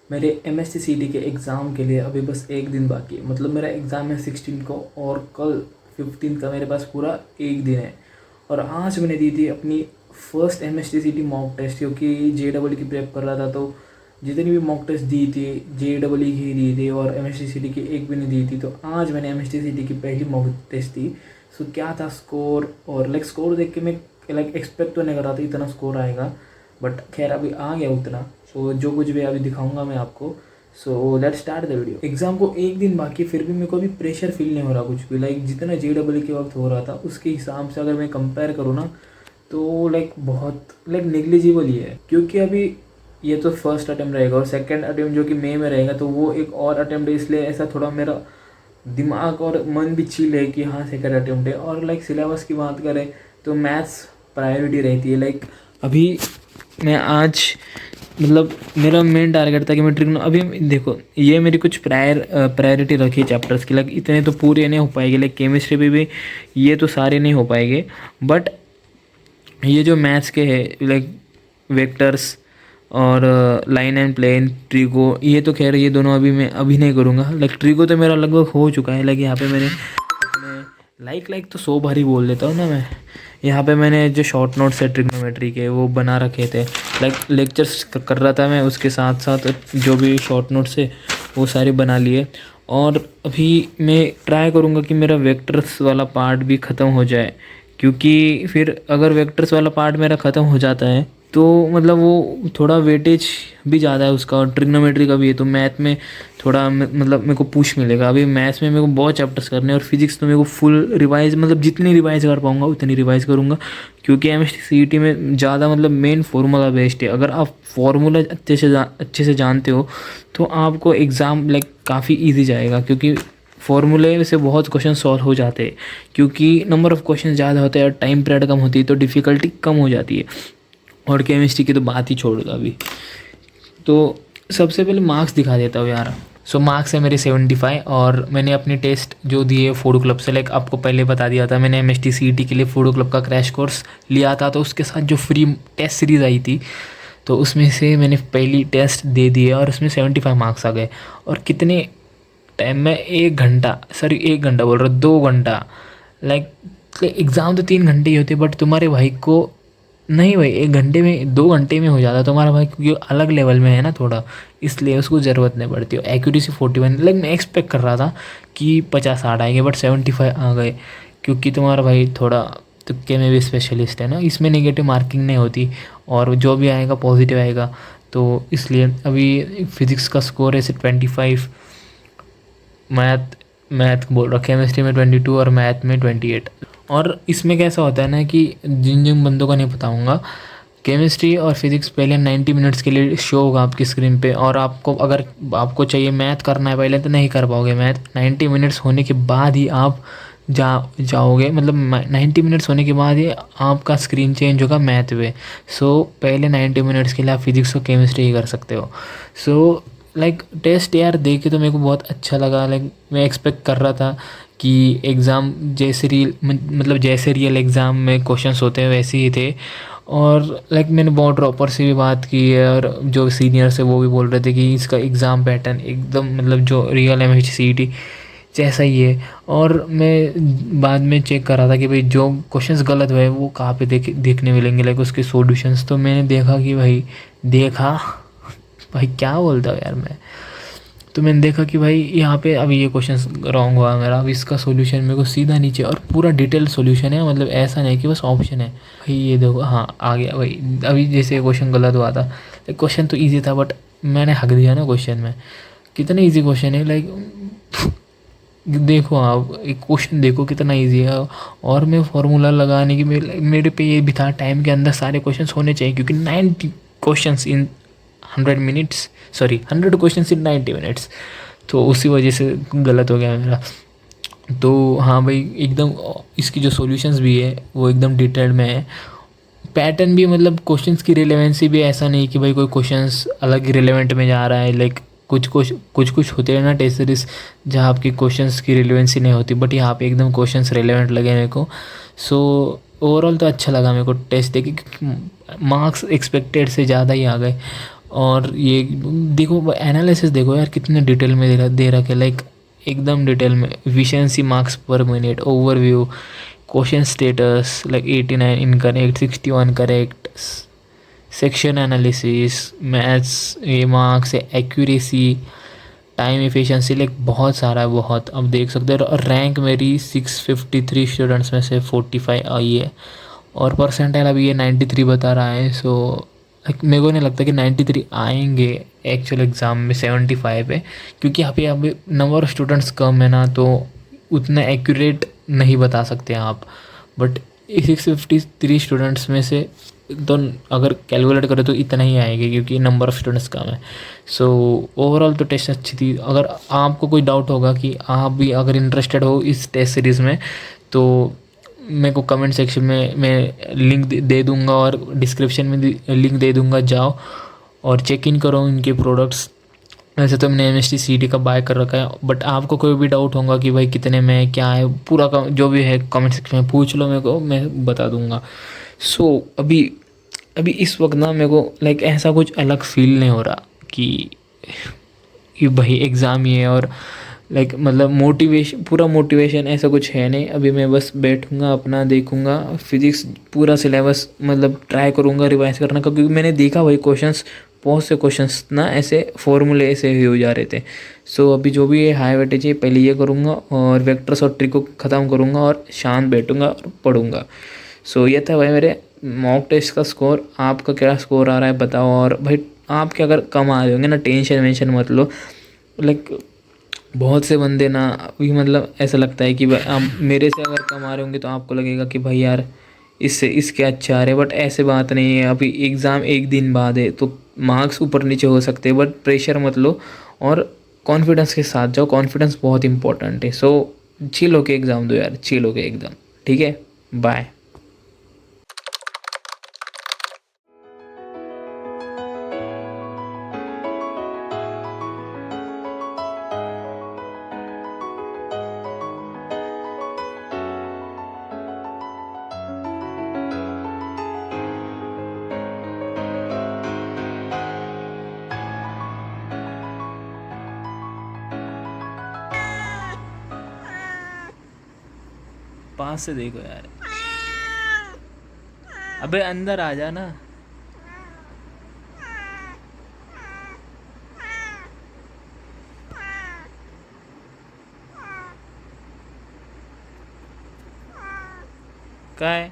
मेरे MSc के exam के लिए अभी बस एक दिन बाकी है। मतलब मेरा एग्ज़ाम है 16 को और कल 15 का मेरे पास पूरा एक दिन है। और आज मैंने दी थी अपनी फर्स्ट MSc मॉक टेस्ट, क्योंकि JEE की प्रेप कर रहा था। तो जितनी भी मॉक टेस्ट दी थी JEE की दी थी और MSc की एक भी नहीं दी थी। तो आज मैंने MSc की पहली मॉक टेस्ट दी। सो क्या था स्कोर, और लाइक स्कोर देख के मैं लाइक एक्सपेक्ट तो नहीं कर रहा था इतना स्कोर आएगा, बट खैर अभी आ गया उतना। सो जो कुछ भी अभी दिखाऊंगा मैं आपको। So let's start the video. Exam को एक दिन बाकी, फिर भी मेरे को अभी प्रेशर फील नहीं हो रहा कुछ भी। लाइक जितना JEE के वक्त हो रहा था उसके हिसाब से अगर मैं कंपेयर करूँ ना, तो लाइक बहुत लाइक नेग्लिजिबल ही है। क्योंकि अभी ये तो फर्स्ट अटैम्प्ट रहेगा और सेकंड अटैम्प्ट जो कि मई में रहेगा, तो वो एक और अटैम्प्ट है। इसलिए ऐसा थोड़ा मेरा दिमाग और मन भी चिल है कि हाँ सेकंड अटैम्प्ट है। और लाइक सिलेबस की बात करें तो मैथ्स प्रायोरिटी रहती है। लाइक अभी मैं आज मतलब मेरा मेन टारगेट था कि मैं ट्रिग्नो, अभी देखो ये मेरी कुछ प्रायोरिटी रखी चैप्टर्स की। लाइक इतने तो पूरे नहीं हो पाएंगे, लाइक केमिस्ट्री पे भी ये तो सारे नहीं हो पाएंगे, बट ये जो मैथ्स के है लाइक वेक्टर्स और लाइन एंड प्लेन ट्रिगो, ये तो खैर ये दोनों अभी मैं अभी नहीं करूँगा। लाइक ट्रिगो तो मेरा लगभग हो चुका है। लाइक यहाँ पे मैं लाइक तो 100 बार ही बोल देता हूँ ना मैं। यहाँ पे मैंने जो शॉर्ट नोट्स है ट्रिग्नोमेट्री के वो बना रखे थे। लाइक लेक्चर्स कर रहा था मैं, उसके साथ साथ जो भी शॉर्ट नोट्स है वो सारे बना लिए। और अभी मैं ट्राई करूँगा कि मेरा वेक्टर्स वाला पार्ट भी ख़त्म हो जाए, क्योंकि फिर अगर वेक्टर्स वाला पार्ट मेरा ख़त्म हो जाता है तो मतलब वो थोड़ा वेटेज भी ज़्यादा है उसका, और ट्रिग्नोमेट्री का भी है। तो मैथ में थोड़ा मतलब मेरे को पुश मिलेगा। अभी मैथ्स में मेरे को बहुत चैप्टर्स करने हैं, और फिजिक्स तो मेरे को फुल रिवाइज, मतलब जितनी रिवाइज कर पाऊँगा उतनी रिवाइज करूँगा। क्योंकि MSc में ज़्यादा मतलब मेन फार्मूला बेस्ड है। अगर आप फार्मूला अच्छे से जानते हो तो आपको एग्ज़ाम लाइक काफ़ी ईजी जाएगा, क्योंकि फॉर्मूले से बहुत क्वेश्चन सॉल्व हो जाते हैं। क्योंकि नंबर ऑफ़ क्वेश्चन ज़्यादा होते हैं और टाइम पीरियड कम होती है, तो डिफ़िकल्टी कम हो जाती है। और केमिस्ट्री की तो बात ही छोड़ दो अभी। तो सबसे पहले मार्क्स दिखा देता हूँ यार। सो मार्क्स है मेरे 75, और मैंने अपनी टेस्ट जो दिए फोडो क्लब से, लाइक आपको पहले बता दिया था मैंने MSc के लिए फोडो क्लब का क्रैश कोर्स लिया था। तो उसके साथ जो फ्री टेस्ट सीरीज़ आई थी, तो उसमें से मैंने पहली टेस्ट दे दी है और उसमें 75 मार्क्स आ गए। और कितने टाइम में, 1 घंटा बोल रहा, 2 घंटा। लाइक एग्ज़ाम तो 3 घंटे ही होते, बट तुम्हारे भाई को नहीं भाई 1 घंटे में 2 घंटे में हो जाता तुम्हारा भाई, क्योंकि अलग लेवल में है ना थोड़ा, इसलिए उसको ज़रूरत नहीं पड़ती। एक्यूरेसी 41, लाइक मैं एक्सपेक्ट कर रहा था कि 50-60 आएंगे, बट 75 आ गए। क्योंकि तुम्हारा भाई थोड़ा तुक्के में भी स्पेशलिस्ट है ना, इसमें नेगेटिव मार्किंग नहीं होती और जो भी आएगा पॉजिटिव आएगा। तो इसलिए अभी फिज़िक्स का स्कोर है 25, मैथ मैथ बोल रहा, केमिस्ट्री में 22 और मैथ में 28। और इसमें कैसा होता है ना कि जिन जिन बंदों का नहीं बताऊँगा, केमिस्ट्री और फिज़िक्स पहले 90 मिनट्स के लिए शो होगा आपकी स्क्रीन पे, और आपको अगर आपको चाहिए मैथ करना है पहले तो नहीं कर पाओगे। मैथ 90 मिनट्स होने के बाद ही आप जाओगे, मतलब 90 मिनट्स होने के बाद ही आपका स्क्रीन चेंज होगा मैथ पे। सो पहले 90 मिनट्स के लिए आप फिज़िक्स और केमिस्ट्री ही कर सकते हो। सो लाइक टेस्ट यार दे के तो मेरे को बहुत अच्छा लगा। लाइक मैं एक्सपेक्ट कर रहा था कि एग्ज़ाम जैसे मतलब जैसे रियल एग्ज़ाम में क्वेश्चंस होते हैं वैसे ही थे। और लाइक मैंने बहुत ड्रॉपर से भी बात की है, और जो सीनियर्स है वो भी बोल रहे थे कि इसका एग्ज़ाम पैटर्न एकदम मतलब जो रियल MSc जैसा ही है। और मैं बाद में चेक कर रहा था कि भाई जो क्वेश्चंस गलत हुए वो कहाँ पे देखने मिलेंगे, लाइक उसके सॉल्यूशंस। तो मैंने देखा कि भाई क्या बोलता हूँ यार मैं। तो मैंने देखा कि भाई यहाँ पे अभी ये क्वेश्चन रॉन्ग हुआ मेरा, अब इसका सॉल्यूशन मेरे को सीधा नीचे, और पूरा डिटेल सॉल्यूशन है, मतलब ऐसा नहीं कि बस ऑप्शन है। भाई ये देखो, हाँ आ गया भाई। अभी जैसे क्वेश्चन गलत हुआ था, क्वेश्चन तो ईजी था बट मैंने हक दिया ना क्वेश्चन में। कितना ईजी क्वेश्चन है, लाइक देखो आप एक क्वेश्चन देखो कितना इजी है। और मैं फार्मूला लगाने की मेरे पे ये भी था टाइम के अंदर सारे क्वेश्चंस होने चाहिए, क्योंकि 90 questions in 100 minutes, sorry 100 questions in 90 minutes. तो उसी वजह से गलत हो गया मेरा। तो हाँ भाई एकदम इसकी जो सॉल्यूशंस भी है वो एकदम डिटेल्ड में है। पैटर्न भी, मतलब क्वेश्चंस की रिलेवेंसी भी ऐसा नहीं कि भाई कोई क्वेश्चंस अलग ही रिलेवेंट में जा रहा है। लाइक कुछ होते हैं ना टेस्ट सीरीज जहाँ आपकी क्वेश्चंस की रिलेवेंसी नहीं होती, बट यहाँ पे एकदम क्वेश्चंस रिलेवेंट लगे मेरे को। सो ओवरऑल तो अच्छा लगा मेरे को टेस्ट देखे, मार्क्स एक्सपेक्टेड से ज़्यादा ही आ गए। और ये देखो एनालिसिस देखो यार कितने डिटेल में दे रखा है, लाइक एकदम डिटेल में। एफिशिएंसी मार्क्स पर minute, overview, question status like 89 incorrect, 61 correct, section analysis, maths ये मार्क्स है, एक्यूरेसी, टाइम एफिशिएंसी, लाइक बहुत सारा है बहुत। अब देख सकते हो, और रैंक मेरी 653 स्टूडेंट्स में से 45 आई है, और परसेंटाइल अभी ये 93 बता रहा है। सो मेरे को नहीं लगता कि 93 आएंगे एक्चुअल एग्ज़ाम में 75 पे, क्योंकि यहाँ पे अभी नंबर ऑफ़ स्टूडेंट्स कम है ना, तो उतना एक्यूरेट नहीं बता सकते आप। बट 653 स्टूडेंट्स में से तो अगर कैलकुलेट करें तो इतना ही आएगा, क्योंकि नंबर ऑफ़ स्टूडेंट्स कम है। सो ओवरऑल तो टेस्ट अच्छी थी। अगर आपको कोई डाउट होगा कि आप भी अगर इंटरेस्टेड हो इस टेस्ट सीरीज़ में, तो मेरे को कमेंट सेक्शन में मैं लिंक दे दूँगा, और डिस्क्रिप्शन में लिंक दे दूँगा, जाओ और चेक इन करो इनके प्रोडक्ट्स। वैसे तो मैंने MST CT का बाय कर रखा है, बट आपको कोई भी डाउट होगा कि भाई कितने में क्या है पूरा का जो भी है कमेंट सेक्शन में पूछ लो मेरे को, मैं बता दूँगा। सो अभी अभी इस वक्त ना मेरे को लाइक ऐसा कुछ अलग फील नहीं हो रहा कि भाई एग्ज़ाम ही है, और लाइक मतलब मोटिवेशन, पूरा मोटिवेशन ऐसा कुछ है नहीं। अभी मैं बस बैठूंगा अपना देखूंगा फिजिक्स पूरा सिलेबस, मतलब ट्राई करूंगा रिवाइज करने का, क्योंकि मैंने देखा भाई क्वेश्चंस, बहुत से क्वेश्चंस ना ऐसे फॉर्मूले ऐसे ही हो जा रहे थे। सो अभी जो भी है हाई वेटेज है पहले ये करूँगा, और वेक्टर्स और ट्रिक को ख़त्म करूँगा, और शांत बैठूंगा और पढ़ूंगा। सो ये था भाई मेरे मॉक टेस्ट का स्कोर। आपका क्या स्कोर आ रहा है बताओ, और भाई आपके अगर कम आ रहे होंगे ना, टेंशन वेंशन मत लो। लाइक बहुत से बंदे ना अभी मतलब ऐसा लगता है कि भाई आप मेरे से अगर कम आ रहे होंगे तो आपको लगेगा कि भाई यार इससे इसके अच्छे आ रहे हैं, बट ऐसे बात नहीं है। अभी एग्ज़ाम एक दिन बाद है, तो मार्क्स ऊपर नीचे हो सकते हैं, बट प्रेशर मत लो और कॉन्फिडेंस के साथ जाओ। कॉन्फिडेंस बहुत इंपॉर्टेंट है। सो चिल होके एग्ज़ाम दो यार, चिल होके एकदम। ठीक है, बाय। पास से देखो यार, अबे अंदर आ जा ना। क्या है?